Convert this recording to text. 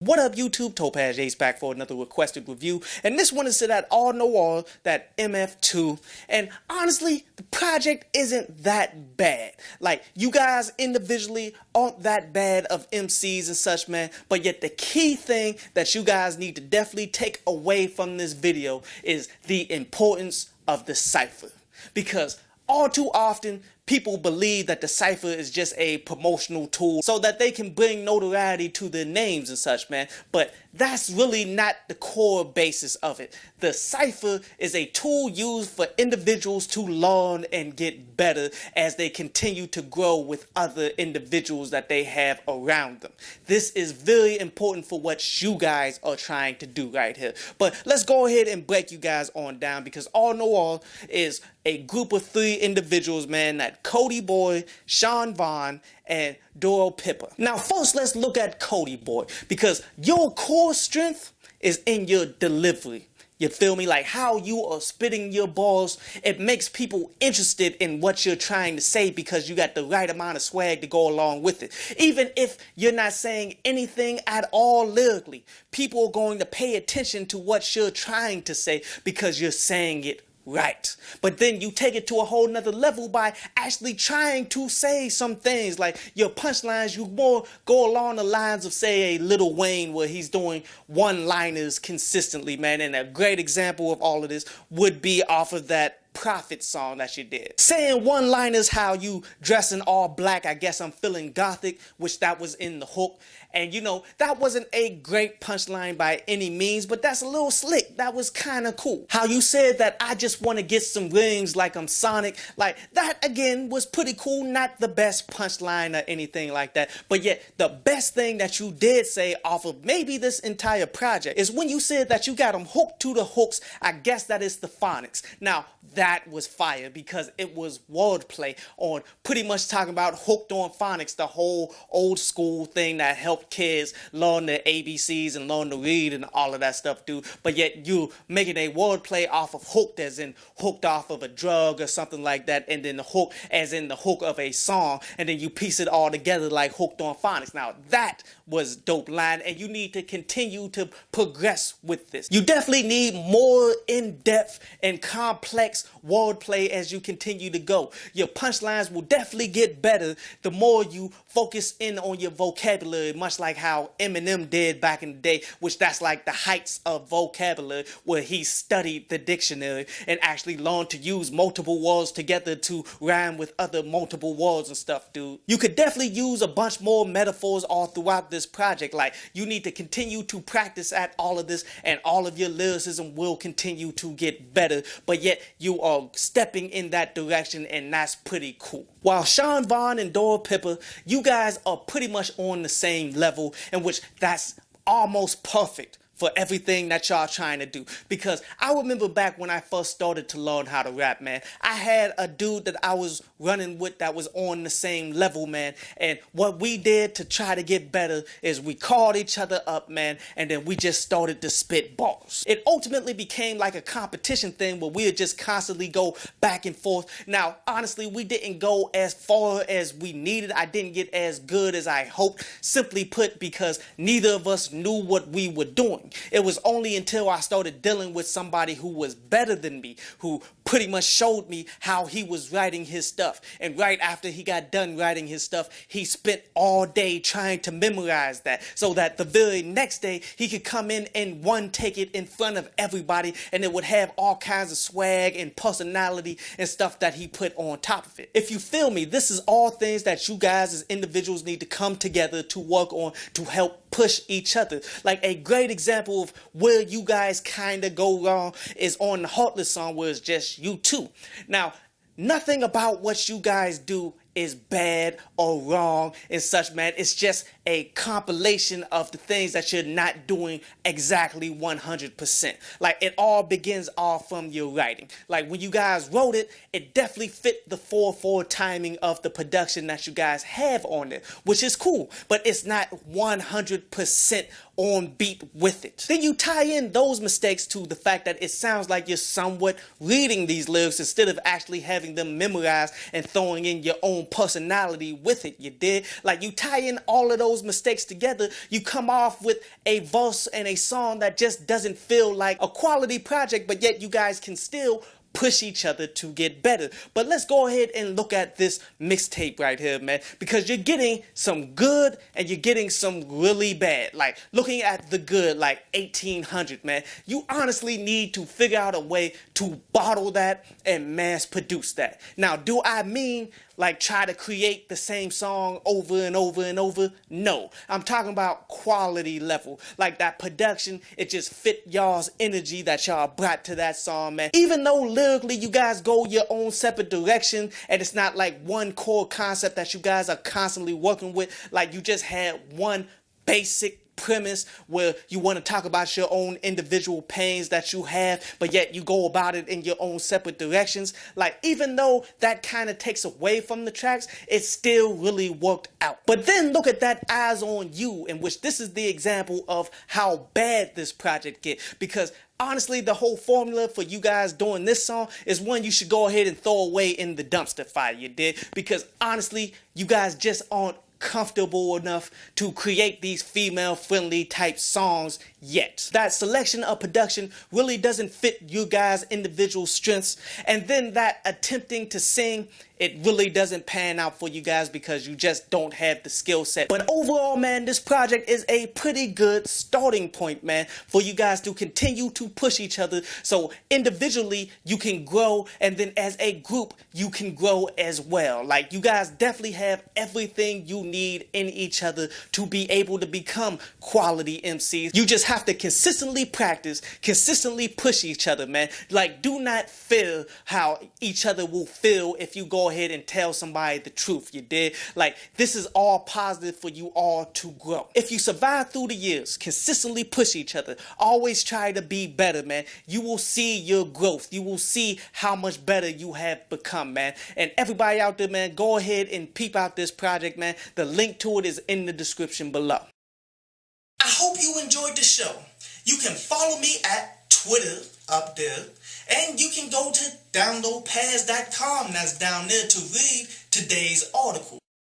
What up, YouTube? Topaz Ace back for another requested review, and this one is to that Allnoire, that MF2, and honestly, the project isn't that bad. Like, you guys individually aren't that bad of MCs and such, man, but yet the key thing that you guys need to definitely take away from this video is the importance of the cipher, because all too often, people believe that the cipher is just a promotional tool so that they can bring notoriety to their names and such, man. But that's really not the core basis of it. The cipher is a tool used for individuals to learn and get better as they continue to grow with other individuals that they have around them. This is very important for what you guys are trying to do right here. But let's go ahead and break you guys on down, because Allnoire is a group of 3 individuals, man, that Cody Boy, Sean Vaughn, and Doro Pippa. Now, first, let's look at Cody Boy, because your core strength is in your delivery. You feel me? Like how you are spitting your balls, it makes people interested in what you're trying to say because you got the right amount of swag to go along with it. Even if you're not saying anything at all lyrically, people are going to pay attention to what you're trying to say because you're saying it right. But then you take it to a whole nother level by actually trying to say some things. Like your punchlines, you more go along the lines of, say, a Lil Wayne, where he's doing one-liners consistently, man. And a great example of all of this would be off of that Prophet song that you did. Saying one-liners, how you dress in all black, I guess I'm feeling gothic, which that was in the hook. And you know, that wasn't a great punchline by any means, but that's a little slick. That was kind of cool. How you said that I just want to get some rings like I'm Sonic, like that again was pretty cool. Not the best punchline or anything like that, but yet the best thing that you did say off of maybe this entire project is when you said that you got them hooked to the hooks. I guess that is the phonics. Now, that was fire because it was wordplay on pretty much talking about hooked on phonics, the whole old school thing that helped kids learn the ABCs and learn to read and all of that stuff, dude. But yet you making a wordplay off of hooked, as in hooked off of a drug or something like that, and then the hook as in the hook of a song, and then you piece it all together like hooked on phonics. Now that was dope line, and you need to continue to progress with this. You definitely need more in-depth and complex wordplay as you continue to go. Your punchlines will definitely get better the more you focus in on your vocabulary, much like how Eminem did back in the day, which that's like the heights of vocabulary, where he studied the dictionary and actually learned to use multiple words together to rhyme with other multiple words and stuff, dude. You could definitely use a bunch more metaphors all throughout this project. Like, you need to continue to practice at all of this, and all of your lyricism will continue to get better, but yet you are stepping in that direction, and that's pretty cool. While Sean Vaughn and Doro Pippa, you guys are pretty much on the same level, in which that's almost perfect for everything that y'all trying to do. Because I remember back when I first started to learn how to rap, man, I had a dude that I was running with that was on the same level, man, and what we did to try to get better is we called each other up, man, and then we just started to spit bars. It ultimately became like a competition thing where we would just constantly go back and forth. Now, honestly, we didn't go as far as we needed. I didn't get as good as I hoped, simply put, because neither of us knew what we were doing. It was only until I started dealing with somebody who was better than me, who pretty much showed me how he was writing his stuff. And right after he got done writing his stuff, he spent all day trying to memorize that, so that the very next day he could come in and take it in front of everybody, and it would have all kinds of swag and personality and stuff that he put on top of it. If you feel me, this is all things that you guys as individuals need to come together to work on to help push each other. Like a great example of where you guys kind of go wrong is on the Heartless song, where it's just you two. Now, nothing about what you guys do is bad or wrong and such, man. It's just a compilation of the things that you're not doing exactly 100%. Like, it all begins off from your writing. Like, when you guys wrote it, it definitely fit the 4/4 timing of the production that you guys have on it, which is cool, but it's not 100% on beat with it. Then you tie in those mistakes to the fact that it sounds like you're somewhat reading these lyrics instead of actually having them memorized and throwing in your own personality with it. You did? Like, you tie in all of those those mistakes together, you come off with a verse and a song that just doesn't feel like a quality project, but yet you guys can still push each other to get better. But let's go ahead and look at this mixtape right here, man, because you're getting some good and you're getting some really bad. Like, looking at the good, like 1800, man, you honestly need to figure out a way to bottle that and mass produce that. Now, do I mean like try to create the same song over and over and over? No, I'm talking about quality level. Like that production, it just fit y'all's energy that y'all brought to that song, man. Even though lyrically you guys go your own separate direction and it's not like one core concept that you guys are constantly working with, like you just had one basic premise where you want to talk about your own individual pains that you have, but yet you go about it in your own separate directions. Like, even though that kind of takes away from the tracks, it still really worked out. But then look at that Eyes on You, in which this is the example of how bad this project get, because honestly, the whole formula for you guys doing this song is one you should go ahead and throw away in the dumpster fire, you did, because honestly, you guys just aren't comfortable enough to create these female-friendly type songs yet. That selection of production really doesn't fit you guys' individual strengths, and then that attempting to sing, it really doesn't pan out for you guys because you just don't have the skill set. But overall, man, this project is a pretty good starting point, man, for you guys to continue to push each other, so individually you can grow, and then as a group you can grow as well. Like, you guys definitely have everything you need in each other to be able to become quality MCs. You just have to consistently practice, consistently push each other, man. Like, do not fear how each other will feel if you go ahead and tell somebody the truth, you did. Like, this is all positive for you all to grow. If you survive through the years, consistently push each other, always try to be better, man, you will see your growth. You will see how much better you have become, man. And everybody out there, man, go ahead and peep out this project, man. The link to it is in the description below. I hope you enjoyed the show. You can follow me at Twitter up there, and you can go to downloadpads.com, that's down there, to read today's article.